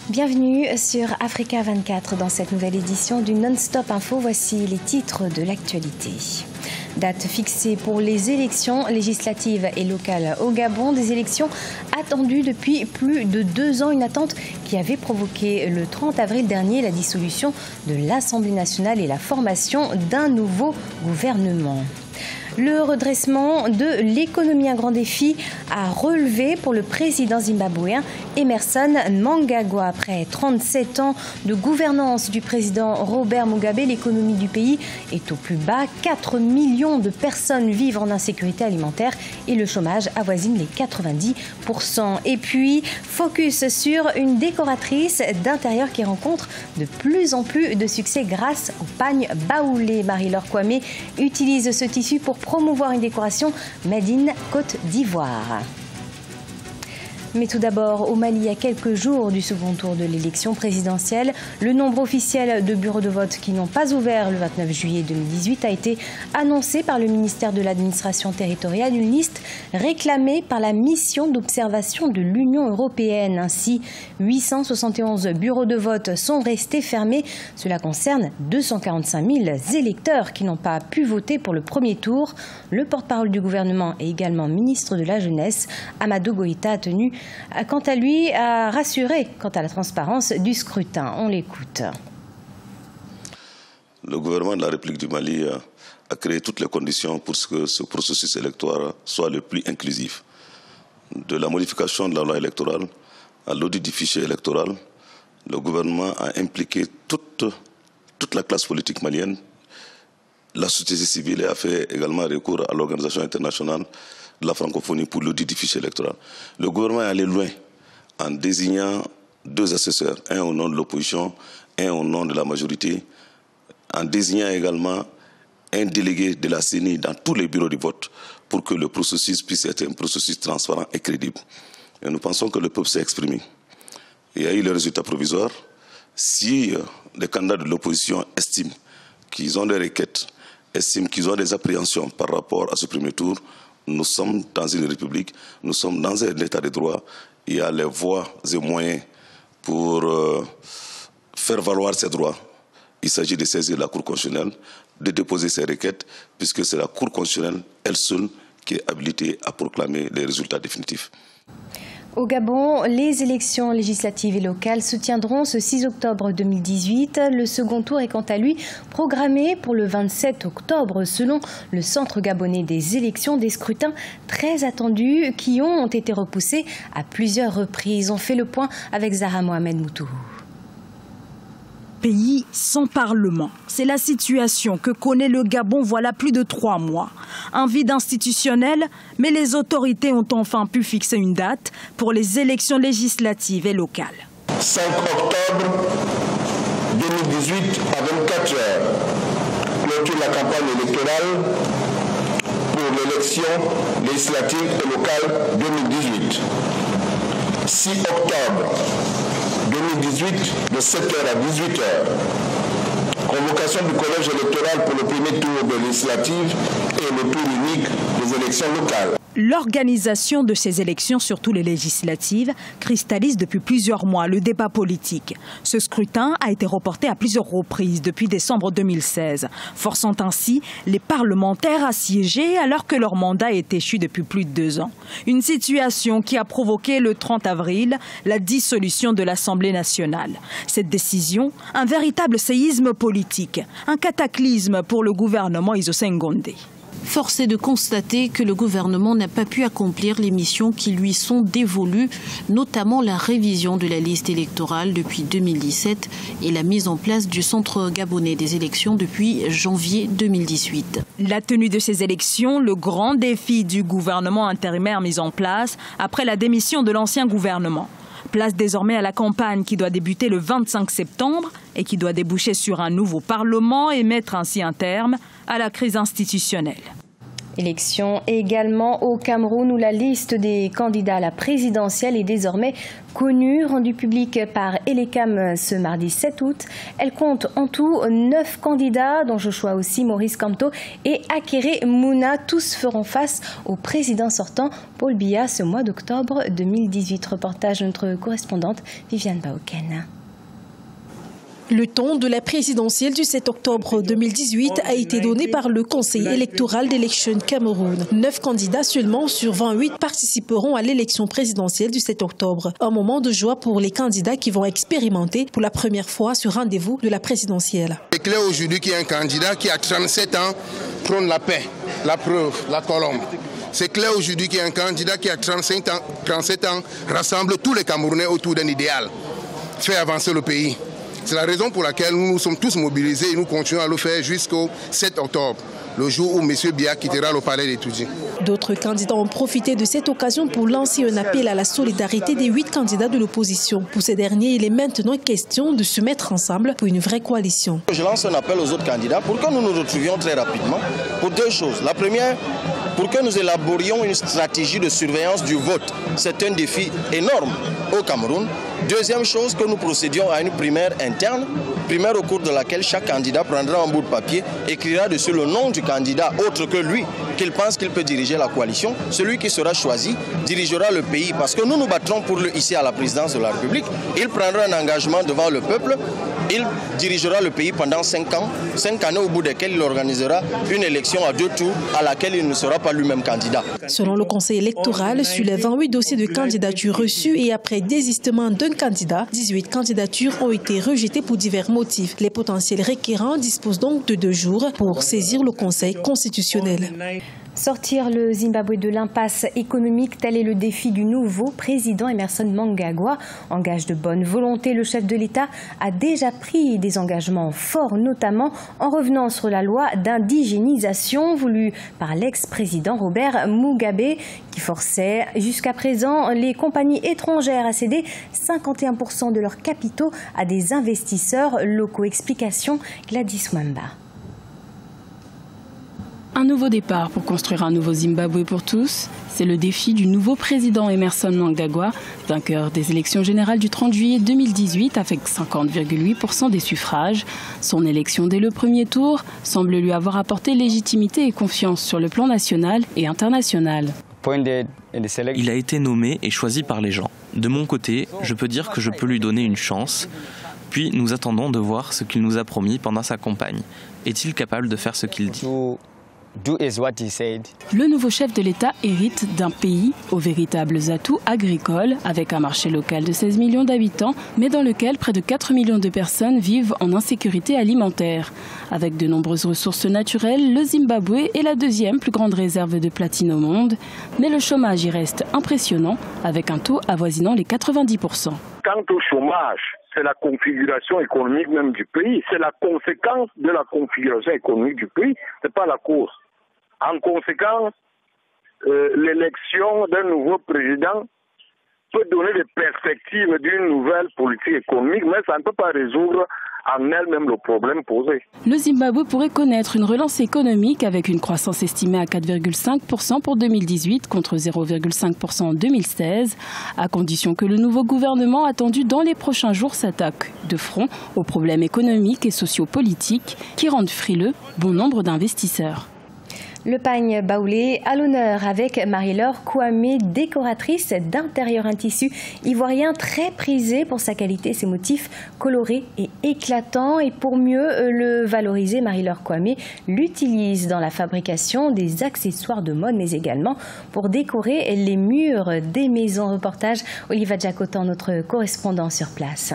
Bienvenue sur Africa 24 dans cette nouvelle édition du Non-Stop Info. Voici les titres de l'actualité. Date fixée pour les élections législatives et locales au Gabon. Des élections attendues depuis plus de 2 ans. Une attente qui avait provoqué le 30 avril dernier la dissolution de l'Assemblée nationale et la formation d'un nouveau gouvernement. Le redressement de l'économie, un grand défi à relever pour le président zimbabwéen Emmerson Mnangagwa. Après 37 ans de gouvernance du président Robert Mugabe, l'économie du pays est au plus bas. 4 millions de personnes vivent en insécurité alimentaire et le chômage avoisine les 90%. Et puis, focus sur une décoratrice d'intérieur qui rencontre de plus en plus de succès grâce au pagne baoulé. Marie-Laure Kwame utilise ce tissu pour promouvoir une décoration made in Côte d'Ivoire. Mais tout d'abord, au Mali, à quelques jours du second tour de l'élection présidentielle, le nombre officiel de bureaux de vote qui n'ont pas ouvert le 29 juillet 2018 a été annoncé par le ministère de l'Administration territoriale, une liste réclamée par la mission d'observation de l'Union européenne. Ainsi, 871 bureaux de vote sont restés fermés. Cela concerne 245 000 électeurs qui n'ont pas pu voter pour le premier tour. Le porte-parole du gouvernement et également ministre de la Jeunesse, Amadou Goïta, a tenu quant à lui à rassurer quant à la transparence du scrutin. On l'écoute. Le gouvernement de la République du Mali a créé toutes les conditions pour que ce processus électoral soit le plus inclusif. De la modification de la loi électorale à l'audit du fichier électoral, le gouvernement a impliqué toute la classe politique malienne, la société civile, et a fait également recours à l'Organisation internationale de la francophonie pour l'audit du fichier électoral. Le gouvernement est allé loin en désignant 2 assesseurs, un au nom de l'opposition, un au nom de la majorité, en désignant également un délégué de la CENI dans tous les bureaux de vote pour que le processus puisse être un processus transparent et crédible. Et nous pensons que le peuple s'est exprimé. Il y a eu le résultat provisoire. Si les candidats de l'opposition estiment qu'ils ont des requêtes, estiment qu'ils ont des appréhensions par rapport à ce premier tour, nous sommes dans une république, nous sommes dans un état de droit. Il y a les voies et moyens pour faire valoir ces droits. Il s'agit de saisir la Cour constitutionnelle, de déposer ses requêtes, puisque c'est la Cour constitutionnelle, elle seule, qui est habilitée à proclamer les résultats définitifs. Au Gabon, les élections législatives et locales se tiendront ce 6 octobre 2018. Le second tour est quant à lui programmé pour le 27 octobre. Selon le Centre gabonais des élections, des scrutins très attendus qui ont été repoussés à plusieurs reprises. On fait le point avec Zahra Mohamed Moutou. Pays sans parlement. C'est la situation que connaît le Gabon voilà plus de 3 mois. Un vide institutionnel, mais les autorités ont enfin pu fixer une date pour les élections législatives et locales. 5 octobre 2018 à 24 heures, clôture la campagne électorale pour l'élection législative et locale 2018. 6 octobre 2018, de 7h à 18h. Convocation du collège électoral pour le premier tour de législative et le tour unique des élections locales. L'organisation de ces élections, surtout les législatives, cristallise depuis plusieurs mois le débat politique. Ce scrutin a été reporté à plusieurs reprises depuis décembre 2016, forçant ainsi les parlementaires à siéger alors que leur mandat est échu depuis plus de 2 ans. Une situation qui a provoqué le 30 avril la dissolution de l'Assemblée nationale. Cette décision, un véritable séisme politique, un cataclysme pour le gouvernement Izo Senghondé. Force est de constater que le gouvernement n'a pas pu accomplir les missions qui lui sont dévolues, notamment la révision de la liste électorale depuis 2017 et la mise en place du Centre gabonais des élections depuis janvier 2018. La tenue de ces élections, le grand défi du gouvernement intérimaire mis en place après la démission de l'ancien gouvernement. Place désormais à la campagne qui doit débuter le 25 septembre et qui doit déboucher sur un nouveau Parlement et mettre ainsi un terme à la crise institutionnelle. Élection également au Cameroun où la liste des candidats à la présidentielle est désormais connue, rendue publique par Elecam ce mardi 7 août. Elle compte en tout 9 candidats, dont Joshua aussi, Maurice Kamto et Akere Mouna. Tous feront face au président sortant Paul Biya ce mois d'octobre 2018. Reportage de notre correspondante Viviane Baoken. Le ton de la présidentielle du 7 octobre 2018 a été donné par le Conseil électoral d'Election Cameroun. 9 candidats seulement sur 28 participeront à l'élection présidentielle du 7 octobre. Un moment de joie pour les candidats qui vont expérimenter pour la première fois ce rendez-vous de la présidentielle. C'est clair aujourd'hui qu'il y a un candidat qui a 37 ans prône la paix, la preuve, la colombe. C'est clair aujourd'hui qu'il y a un candidat qui a 37 ans rassemble tous les Camerounais autour d'un idéal, fait avancer le pays. C'est la raison pour laquelle nous nous sommes tous mobilisés et nous continuons à le faire jusqu'au 7 octobre, le jour où M. Biya quittera le palais d'étudiants. D'autres candidats ont profité de cette occasion pour lancer un appel à la solidarité des 8 candidats de l'opposition. Pour ces derniers, il est maintenant question de se mettre ensemble pour une vraie coalition. Je lance un appel aux autres candidats pour que nous nous retrouvions très rapidement pour 2 choses. La première, pour que nous élaborions une stratégie de surveillance du vote. C'est un défi énorme au Cameroun. Deuxième chose, que nous procédions à une primaire interne, primaire au cours de laquelle chaque candidat prendra un bout de papier, écrira dessus le nom du candidat autre que lui, qu'il pense qu'il peut diriger la coalition. Celui qui sera choisi dirigera le pays parce que nous nous battrons pour le hisser à la présidence de la République. Il prendra un engagement devant le peuple. Il dirigera le pays pendant 5 ans, 5 années au bout desquelles il organisera une élection à 2 tours à laquelle il ne sera pas lui-même candidat. Selon le Conseil électoral, sur les 28 dossiers de candidature reçus et après désistement d'un candidat, 18 candidatures ont été rejetées pour divers motifs. Les potentiels requérants disposent donc de 2 jours pour saisir le Conseil constitutionnel. Sortir le Zimbabwe de l'impasse économique, tel est le défi du nouveau président Emmerson Mnangagwa. En gage de bonne volonté, le chef de l'État a déjà pris des engagements forts, notamment en revenant sur la loi d'indigénisation voulue par l'ex-président Robert Mugabe, qui forçait jusqu'à présent les compagnies étrangères à céder 51% de leurs capitaux à des investisseurs locaux. Explication Gladys Wamba. Un nouveau départ pour construire un nouveau Zimbabwe pour tous, c'est le défi du nouveau président Emmerson Mnangagwa, vainqueur des élections générales du 30 juillet 2018 avec 50,8% des suffrages. Son élection dès le premier tour semble lui avoir apporté légitimité et confiance sur le plan national et international. Il a été nommé et choisi par les gens. De mon côté, je peux dire que je peux lui donner une chance. Puis nous attendons de voir ce qu'il nous a promis pendant sa campagne. Est-il capable de faire ce qu'il dit ? Le nouveau chef de l'État hérite d'un pays aux véritables atouts agricoles, avec un marché local de 16 millions d'habitants, mais dans lequel près de 4 millions de personnes vivent en insécurité alimentaire. Avec de nombreuses ressources naturelles, le Zimbabwe est la 2e plus grande réserve de platine au monde. Mais le chômage y reste impressionnant, avec un taux avoisinant les 90%. Quant au chômage, c'est la configuration économique même du pays. C'est la conséquence de la configuration économique du pays, ce n'est pas la cause. En conséquence, l'élection d'un nouveau président peut donner des perspectives d'une nouvelle politique économique, mais ça ne peut pas résoudre en elle-même le problème posé. Le Zimbabwe pourrait connaître une relance économique avec une croissance estimée à 4,5% pour 2018 contre 0,5% en 2016, à condition que le nouveau gouvernement attendu dans les prochains jours s'attaque de front aux problèmes économiques et sociopolitiques qui rendent frileux bon nombre d'investisseurs. Le pagne baoulé à l'honneur avec Marie-Laure Kwame, décoratrice d'intérieur, un tissu ivoirien très prisé pour sa qualité et ses motifs colorés et éclatants. Et pour mieux le valoriser, Marie-Laure Kwame l'utilise dans la fabrication des accessoires de mode, mais également pour décorer les murs des maisons. Reportage Oliva Jacotan, notre correspondant sur place.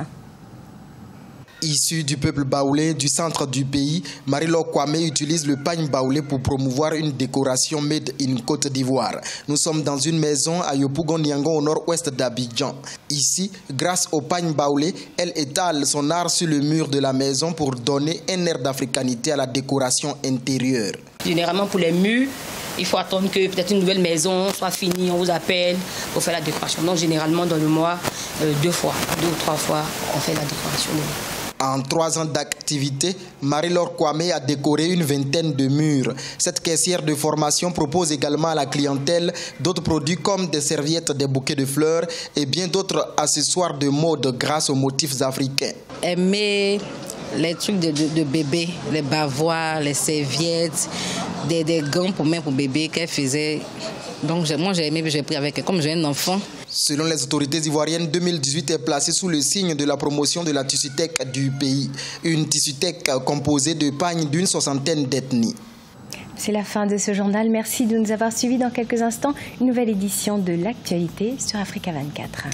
Issue du peuple baoulé du centre du pays, Marie-Laure Kwame utilise le pagne baoulé pour promouvoir une décoration made in Côte d'Ivoire. Nous sommes dans une maison à Yopougon-Niango au nord-ouest d'Abidjan. Ici, grâce au pagne baoulé, elle étale son art sur le mur de la maison pour donner un air d'africanité à la décoration intérieure. Généralement pour les murs, il faut attendre que peut-être une nouvelle maison soit finie, on vous appelle pour faire la décoration. Donc généralement dans le mois, 2 ou 3 fois, on fait la décoration. En 3 ans d'activité, Marie-Laure Kwame a décoré une vingtaine de murs. Cette caissière de formation propose également à la clientèle d'autres produits comme des serviettes, des bouquets de fleurs et bien d'autres accessoires de mode grâce aux motifs africains. Aimer les trucs de bébé, les bavoirs, les serviettes, des gants pour main pour bébé qu'elle faisait. Donc moi j'ai aimé, j'ai pris avec elle comme j'ai un enfant. Selon les autorités ivoiriennes, 2018 est placé sous le signe de la promotion de la tissuthèque du pays. Une tissuthèque composée de pagnes d'une 60aine d'ethnies. C'est la fin de ce journal. Merci de nous avoir suivis. Dans quelques instants, une nouvelle édition de l'actualité sur Africa 24.